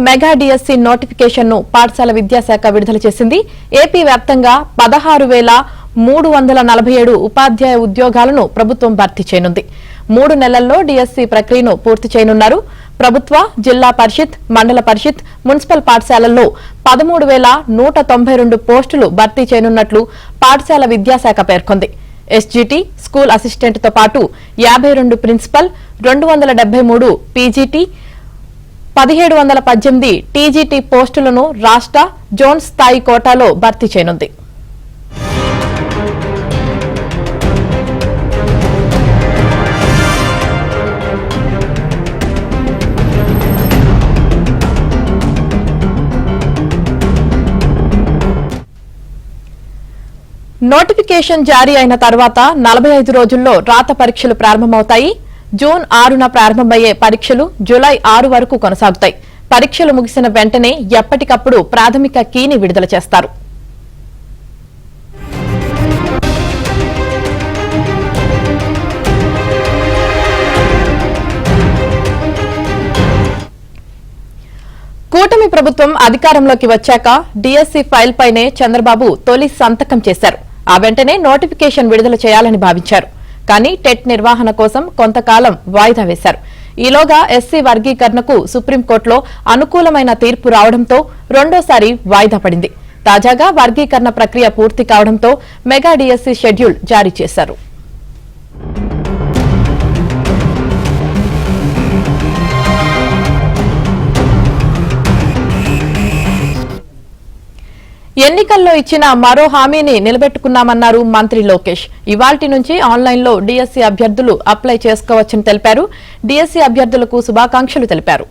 Mega DSC notification ను పాఠశాల విద్యాశాఖ విడుదల చేసింది. ఏపీ వ్యాప్తంగా 16,347 ఉపాధ్యాయ ఉద్యోగాలను ప్రభుత్వం భర్తీ చేయనుంది. 3 నెలల్లో డిఎస్సి ప్రక్రియను పూర్తి చేయనున్నారు. ప్రభుత్వ, జిల్లా పరిషత్, మండల పరిషత్, మున్సిపల్ పాఠశాలల్లో 13,192 పోస్టులు భర్తీ చేయనున్నట్లు పాఠశాల విద్యాశాఖ పేర్కొంది. ఎస్జీటీ, స్కూల్ అసిస్టెంట్ తో పాటు 52 ప్రిన్సిపల్, 273 పీజీటీ, 1718 టీజీటీ పోస్టులను రాష్ట్ర, జోన్ స్థాయి కోటాలో భర్తీ చేయనుంది. నోటిఫికేషన్ జారీ అయిన తర్వాత 45 రోజుల్లో రాత పరీక్షలు ప్రారంభమవుతాయి. జూన్ 6న ప్రారంభమయ్యే పరీక్షలు జూలై 6 వరకు కొనసాగుతాయి. పరీక్షలు ముగిసిన వెంటనే ఎప్పటికప్పుడు ప్రాథమిక కీని విడుదల చేస్తారు. కూటమి ప్రభుత్వం అధికారంలోకి వచ్చాక డిఎస్సి ఫైల్ పైనే చంద్రబాబు తొలి సంతకం చేశారు. ఆ వెంటనే నోటిఫికేషన్ విడుదల చేయాలని భావించారు. కానీ టెట్ నిర్వహణ కోసం కొంతకాలం వాయిదా వేశారు. ఈలోగా ఎస్సీ వర్గీకరణకు సుప్రీంకోర్టులో అనుకూలమైన తీర్పు రావడంతో రెండోసారి వాయిదా పడింది. తాజాగా వర్గీకరణ ప్రక్రియ పూర్తి కావడంతో మెగా డిఎస్సి షెడ్యూల్ జారీ చేశారు. ఎన్నికల్లో ఇచ్చిన మరో హామీని నిలబెట్టుకున్నామన్నారు మంత్రి లోకేష్. ఇవాల్టి నుంచి ఆన్లైన్లో డిఎస్సి అభ్యర్థులు అప్లై చేసుకోవచ్చని తెలిపారు. డిఎస్సి అభ్యర్థులకు శుభాకాంక్షలు తెలిపారు.